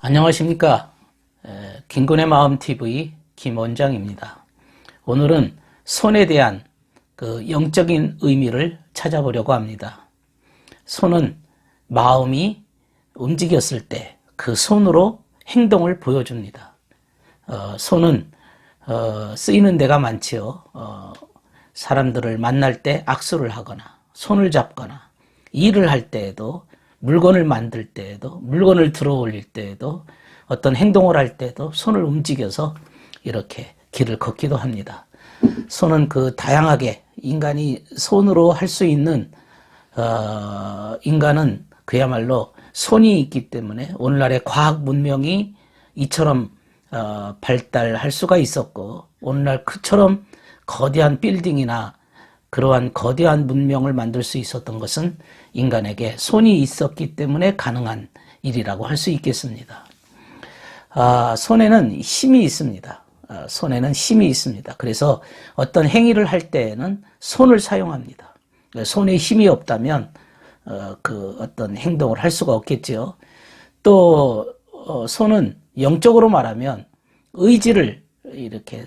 안녕하십니까. 김군의 마음TV 김원장입니다. 오늘은 손에 대한 그 영적인 의미를 찾아보려고 합니다. 손은 마음이 움직였을 때 그 손으로 행동을 보여줍니다. 손은 쓰이는 데가 많지요. 사람들을 만날 때 악수를 하거나 손을 잡거나 일을 할 때에도 물건을 만들 때에도 물건을 들어 올릴 때에도 어떤 행동을 할 때도 손을 움직여서 이렇게 길을 걷기도 합니다. 손은 그 다양하게 인간이 손으로 할 수 있는 인간은 그야말로 손이 있기 때문에 오늘날의 과학 문명이 이처럼 발달할 수가 있었고 오늘날 그처럼 거대한 빌딩이나 그러한 거대한 문명을 만들 수 있었던 것은 인간에게 손이 있었기 때문에 가능한 일이라고 할 수 있겠습니다. 손에는 힘이 있습니다. 손에는 힘이 있습니다. 그래서 어떤 행위를 할 때에는 손을 사용합니다. 손에 힘이 없다면 그 어떤 행동을 할 수가 없겠죠. 또 손은 영적으로 말하면 의지를 이렇게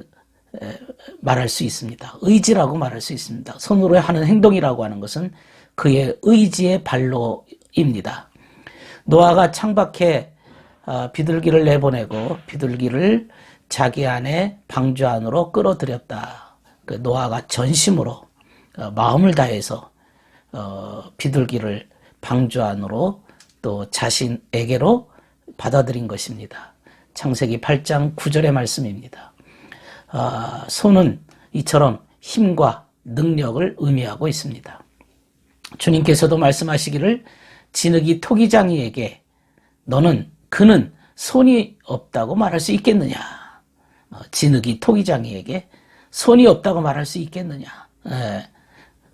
말할 수 있습니다. 의지라고 말할 수 있습니다. 손으로 하는 행동이라고 하는 것은 그의 의지의 발로입니다. 노아가 창밖에 비둘기를 내보내고 비둘기를 자기 안에 방주 안으로 끌어들였다. 그 노아가 전심으로 마음을 다해서 비둘기를 방주 안으로 또 자신에게로 받아들인 것입니다. 창세기 8장 9절의 말씀입니다. 손은 이처럼 힘과 능력을 의미하고 있습니다. 주님께서도 말씀하시기를 진흙이 토기장이에게 그는 손이 없다고 말할 수 있겠느냐. 진흙이 토기장이에게 손이 없다고 말할 수 있겠느냐.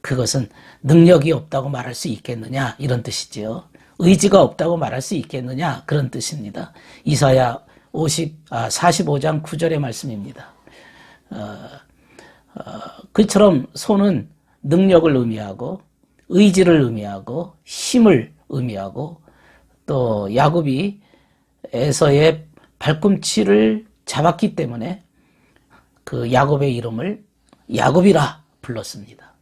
그것은 능력이 없다고 말할 수 있겠느냐 이런 뜻이지요. 의지가 없다고 말할 수 있겠느냐 그런 뜻입니다. 이사야 45장 9절의 말씀입니다. 그처럼 손은 능력을 의미하고 의지를 의미하고 힘을 의미하고 또 야곱이 에서의 발꿈치를 잡았기 때문에 그 야곱의 이름을 야곱이라 불렀습니다.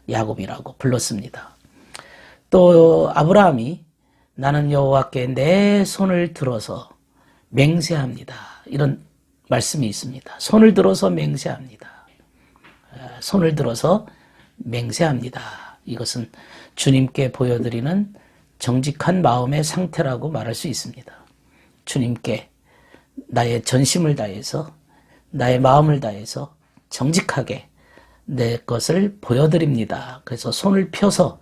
야곱이라고 불렀습니다. 또 아브라함이 나는 여호와께 내 손을 들어서 맹세합니다. 이런 말씀이 있습니다. 손을 들어서 맹세합니다. 손을 들어서 맹세합니다. 이것은 주님께 보여드리는 정직한 마음의 상태라고 말할 수 있습니다. 주님께 나의 전심을 다해서 나의 마음을 다해서 정직하게 내 것을 보여드립니다. 그래서 손을 펴서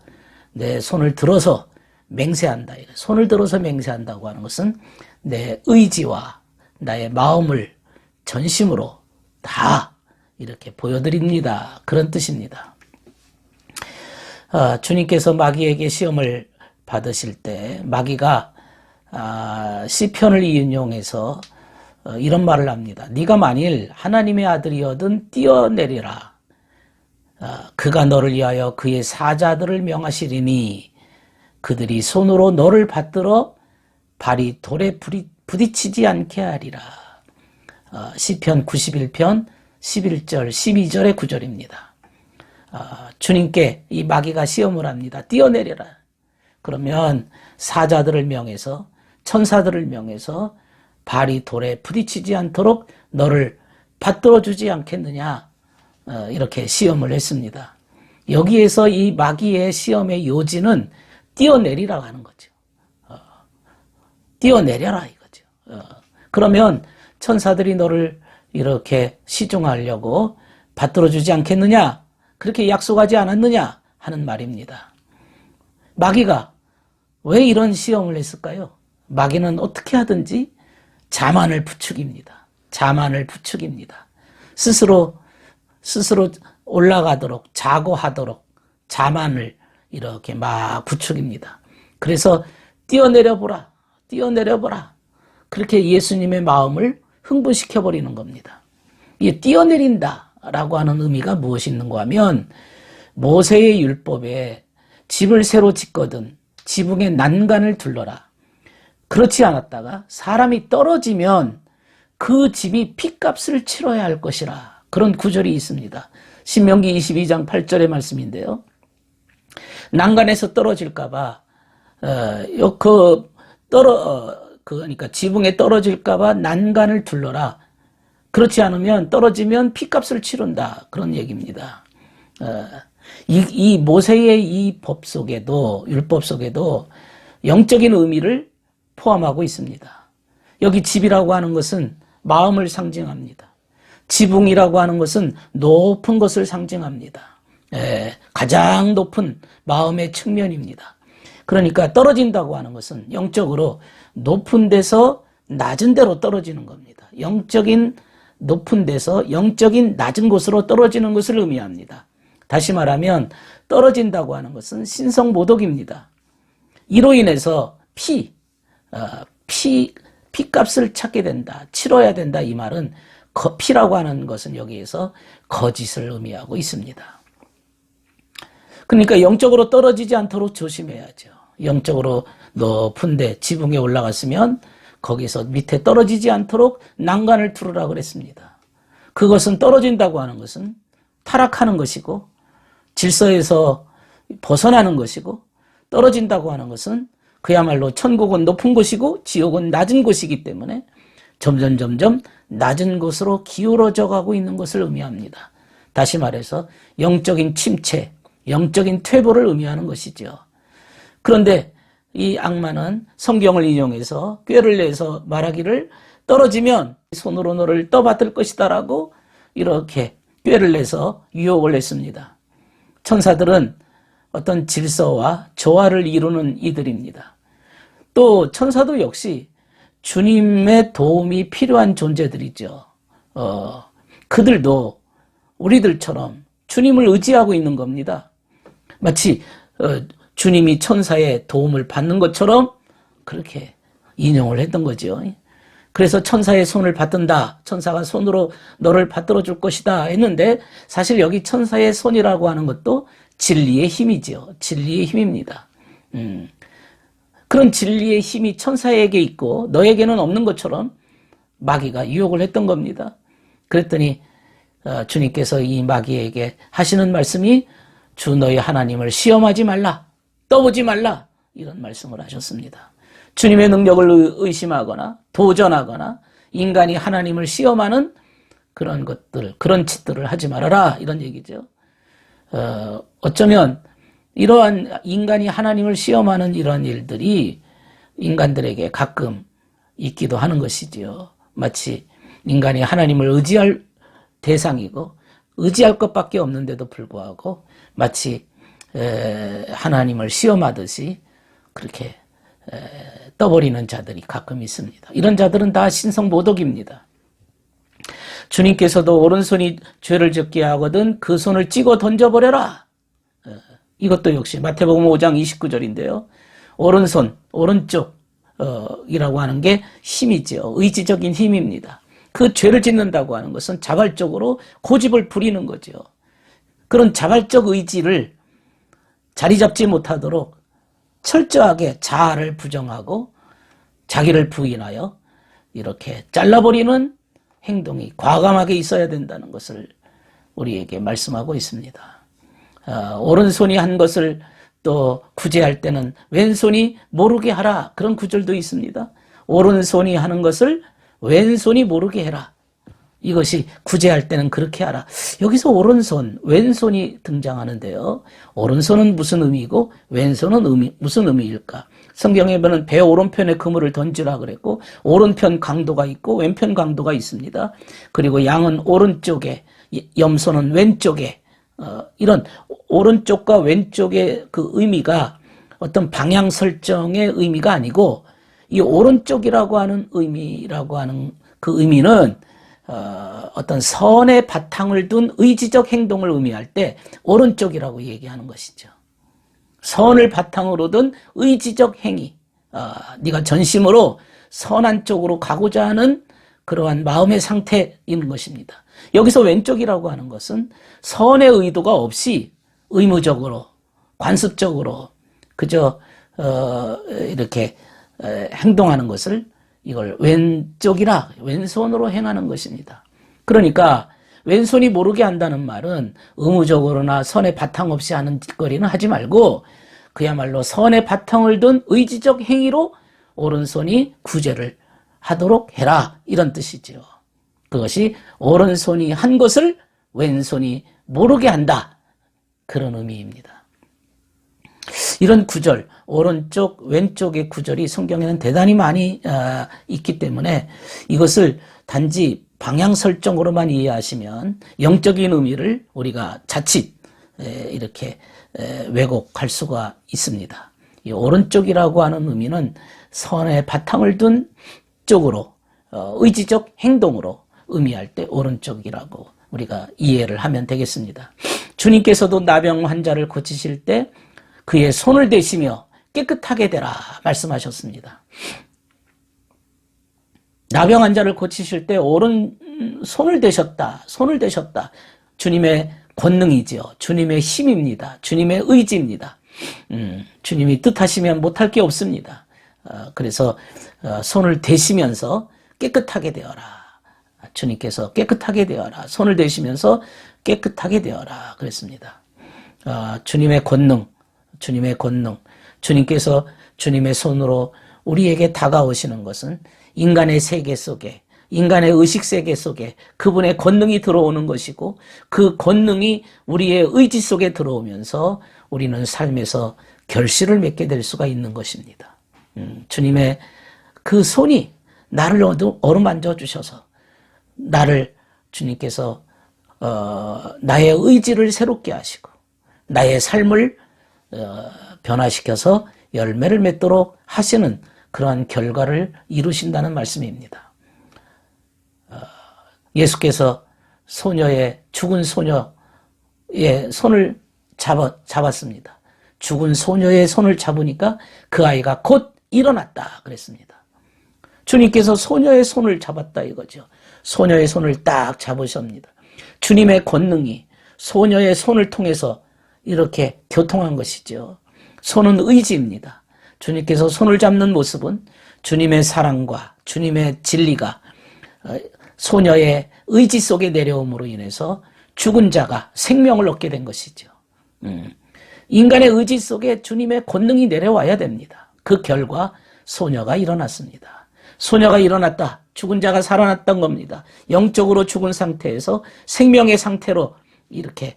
내 손을 들어서 맹세한다. 손을 들어서 맹세한다고 하는 것은 내 의지와 나의 마음을 전심으로 다 이렇게 보여드립니다. 그런 뜻입니다. 주님께서 마귀에게 시험을 받으실 때 마귀가 시편을 인용해서 이런 말을 합니다. 네가 만일 하나님의 아들이거든 뛰어내리라. 그가 너를 위하여 그의 사자들을 명하시리니 그들이 손으로 너를 받들어 발이 돌에 부딪히지 않게 하리라. 시편 91편 11절 12절의 구절입니다. 주님께 이 마귀가 시험을 합니다. 뛰어내려라. 그러면 사자들을 명해서 천사들을 명해서 발이 돌에 부딪히지 않도록 너를 받들어 주지 않겠느냐. 이렇게 시험을 했습니다. 여기에서 이 마귀의 시험의 요지는 뛰어내리라고 하는 거죠. 뛰어내려라 이거죠. 그러면 천사들이 너를 이렇게 시종하려고 받들어주지 않겠느냐? 그렇게 약속하지 않았느냐? 하는 말입니다. 마귀가 왜 이런 시험을 했을까요? 마귀는 어떻게 하든지 자만을 부추깁니다. 자만을 부추깁니다. 스스로 올라가도록 자고하도록 자만을 이렇게 막 부추깁니다. 그래서 뛰어내려보라. 그렇게 예수님의 마음을 흥분시켜버리는 겁니다. 이 뛰어내린다라고 하는 의미가 무엇이 있는가 하면 모세의 율법에 집을 새로 짓거든 지붕에 난간을 둘러라. 그렇지 않았다가 사람이 떨어지면 그 집이 핏값을 치러야 할 것이라, 그런 구절이 있습니다. 신명기 22장 8절의 말씀인데요. 난간에서 떨어질까봐 그러니까 지붕에 떨어질까봐 난간을 둘러라. 그렇지 않으면 떨어지면 핏값을 치른다, 그런 얘기입니다. 이 모세의 이 법 속에도, 율법 속에도 영적인 의미를 포함하고 있습니다. 여기 집이라고 하는 것은 마음을 상징합니다. 지붕이라고 하는 것은 높은 것을 상징합니다. 가장 높은 마음의 측면입니다. 그러니까 떨어진다고 하는 것은 영적으로 높은 데서 낮은 데로 떨어지는 겁니다. 영적인 높은 데서 영적인 낮은 곳으로 떨어지는 것을 의미합니다. 다시 말하면 떨어진다고 하는 것은 신성모독입니다. 이로 인해서 피값을 찾게 된다, 치러야 된다, 이 말은 피라고 하는 것은 여기에서 거짓을 의미하고 있습니다. 그러니까 영적으로 떨어지지 않도록 조심해야죠. 영적으로 높은 데 지붕에 올라갔으면 거기서 밑에 떨어지지 않도록 난간을 두르라 그랬습니다. 그것은 떨어진다고 하는 것은 타락하는 것이고 질서에서 벗어나는 것이고, 떨어진다고 하는 것은 그야말로 천국은 높은 곳이고 지옥은 낮은 곳이기 때문에 점점 낮은 곳으로 기울어져 가고 있는 것을 의미합니다. 다시 말해서 영적인 침체, 영적인 퇴보를 의미하는 것이죠. 그런데 이 악마는 성경을 인용해서 꾀를 내서 말하기를 떨어지면 손으로 너를 떠받들 것이다 라고 이렇게 꾀를 내서 유혹을 했습니다. 천사들은 어떤 질서와 조화를 이루는 이들입니다. 또 천사도 역시 주님의 도움이 필요한 존재들이죠. 그들도 우리들처럼 주님을 의지하고 있는 겁니다. 마치 주님이 천사의 도움을 받는 것처럼 그렇게 인용을 했던 거죠. 그래서 천사의 손을 받든다, 천사가 손으로 너를 받들어 줄 것이다 했는데, 사실 여기 천사의 손이라고 하는 것도 진리의 힘이죠. 진리의 힘입니다. 그런 진리의 힘이 천사에게 있고 너에게는 없는 것처럼 마귀가 유혹을 했던 겁니다. 그랬더니 주님께서 이 마귀에게 하시는 말씀이 주 너희 하나님을 시험하지 말라, 떠보지 말라, 이런 말씀을 하셨습니다. 주님의 능력을 의심하거나 도전하거나 인간이 하나님을 시험하는 그런 것들, 그런 짓들을 하지 말아라, 이런 얘기죠. 어쩌면 이러한 인간이 하나님을 시험하는 이러한 일들이 인간들에게 가끔 있기도 하는 것이지요. 마치 인간이 하나님을 의지할 대상이고 의지할 것밖에 없는데도 불구하고 마치 하나님을 시험하듯이 그렇게 떠버리는 자들이 가끔 있습니다. 이런 자들은 다 신성모독입니다. 주님께서도 오른손이 죄를 짓게 하거든 그 손을 찍어 던져버려라. 이것도 역시 마태복음 5장 29절인데요. 오른손, 오른쪽이라고 하는 게 힘이죠. 의지적인 힘입니다. 그 죄를 짓는다고 하는 것은 자발적으로 고집을 부리는 거죠. 그런 자발적 의지를 자리 잡지 못하도록 철저하게 자아를 부정하고 자기를 부인하여 이렇게 잘라버리는 행동이 과감하게 있어야 된다는 것을 우리에게 말씀하고 있습니다. 오른손이 한 것을 또 구제할 때는 왼손이 모르게 하라, 그런 구절도 있습니다. 오른손이 하는 것을 왼손이 모르게 해라. 이것이 구제할 때는 그렇게 하라. 여기서 오른손, 왼손이 등장하는데요. 오른손은 무슨 의미이고 왼손은 무슨 의미일까? 성경에 보면 배 오른편에 그물을 던지라 그랬고, 오른편 강도가 있고 왼편 강도가 있습니다. 그리고 양은 오른쪽에, 염소는 왼쪽에, 이런 오른쪽과 왼쪽의 그 의미가 어떤 방향 설정의 의미가 아니고, 이 오른쪽이라고 하는 의미라고 하는 그 의미는 어떤 선의 바탕을 둔 의지적 행동을 의미할 때 오른쪽이라고 얘기하는 것이죠. 선을 바탕으로 둔 의지적 행위, 네가 전심으로 선한 쪽으로 가고자 하는 그러한 마음의 상태인 것입니다. 여기서 왼쪽이라고 하는 것은 선의 의도가 없이 의무적으로, 관습적으로 그저 이렇게 행동하는 것을 이걸 왼쪽이라 왼손으로 행하는 것입니다. 그러니까 왼손이 모르게 한다는 말은 의무적으로나 선의 바탕 없이 하는 짓거리는 하지 말고 그야말로 선의 바탕을 둔 의지적 행위로 오른손이 구제를 하도록 해라, 이런 뜻이지요. 그것이 오른손이 한 것을 왼손이 모르게 한다, 그런 의미입니다. 이런 구절, 오른쪽 왼쪽의 구절이 성경에는 대단히 많이 있기 때문에 이것을 단지 방향 설정으로만 이해하시면 영적인 의미를 우리가 자칫 이렇게 왜곡할 수가 있습니다. 이 오른쪽이라고 하는 의미는 선의 바탕을 둔 쪽으로, 의지적 행동으로 의미할 때 오른쪽이라고 우리가 이해를 하면 되겠습니다. 주님께서도 나병 환자를 고치실 때 그의 손을 대시며 깨끗하게 되라 말씀하셨습니다. 나병 환자를 고치실 때 오른손을 대셨다, 손을 대셨다. 주님의 권능이지요. 주님의 힘입니다. 주님의 의지입니다. 주님이 뜻하시면 못할 게 없습니다. 그래서 손을 대시면서 깨끗하게 되어라. 주님께서 깨끗하게 되어라. 손을 대시면서 깨끗하게 되어라 그랬습니다. 주님의 권능, 주님께서 주님의 손으로 우리에게 다가오시는 것은 인간의 세계 속에, 인간의 의식 세계 속에 그분의 권능이 들어오는 것이고, 그 권능이 우리의 의지 속에 들어오면서 우리는 삶에서 결실을 맺게 될 수가 있는 것입니다. 주님의 그 손이 나를 어루만져 주셔서 나를 주님께서 나의 의지를 새롭게 하시고 나의 삶을 변화시켜서 열매를 맺도록 하시는 그러한 결과를 이루신다는 말씀입니다. 예수께서 죽은 소녀의 손을 잡았습니다. 죽은 소녀의 손을 잡으니까 그 아이가 곧 일어났다 그랬습니다. 주님께서 소녀의 손을 잡았다 이거죠. 소녀의 손을 딱 잡으십니다. 주님의 권능이 소녀의 손을 통해서 이렇게 교통한 것이죠. 손은 의지입니다. 주님께서 손을 잡는 모습은 주님의 사랑과 주님의 진리가 소녀의 의지 속에 내려옴으로 인해서 죽은 자가 생명을 얻게 된 것이죠. 인간의 의지 속에 주님의 권능이 내려와야 됩니다. 그 결과 소녀가 일어났습니다. 소녀가 일어났다. 죽은 자가 살아났던 겁니다. 영적으로 죽은 상태에서 생명의 상태로 이렇게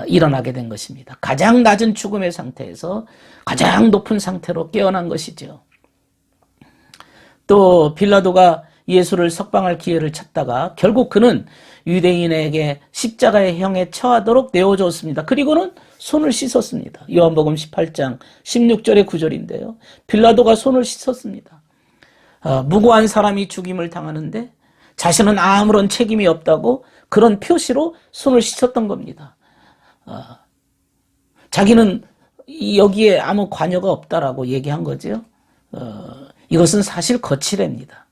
일어나게 된 것입니다. 가장 낮은 죽음의 상태에서 가장 높은 상태로 깨어난 것이죠. 또 빌라도가 예수를 석방할 기회를 찾다가 결국 그는 유대인에게 십자가의 형에 처하도록 내어줬습니다. 그리고는 손을 씻었습니다. 요한복음 18장 16절의 구절인데요. 빌라도가 손을 씻었습니다. 무고한 사람이 죽임을 당하는데 자신은 아무런 책임이 없다고 그런 표시로 손을 씻었던 겁니다. 자기는 여기에 아무 관여가 없다라고 얘기한 거죠. 이것은 사실 거칠입니다.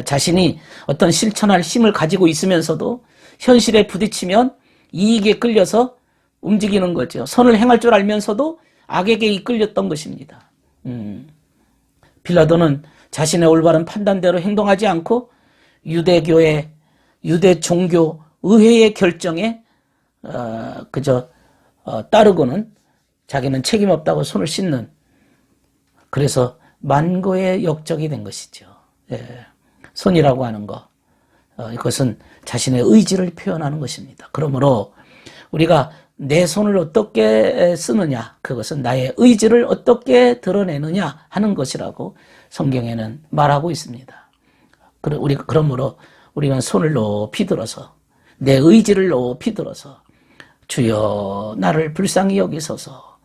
자신이 어떤 실천할 힘을 가지고 있으면서도 현실에 부딪히면 이익에 끌려서 움직이는 거죠. 선을 행할 줄 알면서도 악에게 이끌렸던 것입니다. 빌라도는 자신의 올바른 판단대로 행동하지 않고 유대 종교 의회의 결정에 그저 따르고는 자기는 책임 없다고 손을 씻는, 그래서 만고의 역적이 된 것이죠. 손이라고 하는 것, 이것은 자신의 의지를 표현하는 것입니다. 그러므로 우리가 내 손을 어떻게 쓰느냐, 그것은 나의 의지를 어떻게 드러내느냐 하는 것이라고 성경에는 말하고 있습니다. 그러므로 우리는 손을 높이 들어서 내 의지를 높이 들어서 주여 나를 불쌍히 여기소서,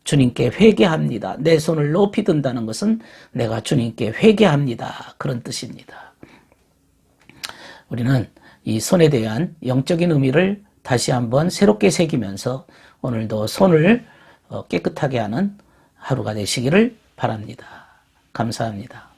주님께 회개합니다. 내 손을 높이 든다는 것은 내가 주님께 회개합니다, 그런 뜻입니다. 우리는 이 손에 대한 영적인 의미를 다시 한번 새롭게 새기면서 오늘도 손을 깨끗하게 하는 하루가 되시기를 바랍니다. 감사합니다.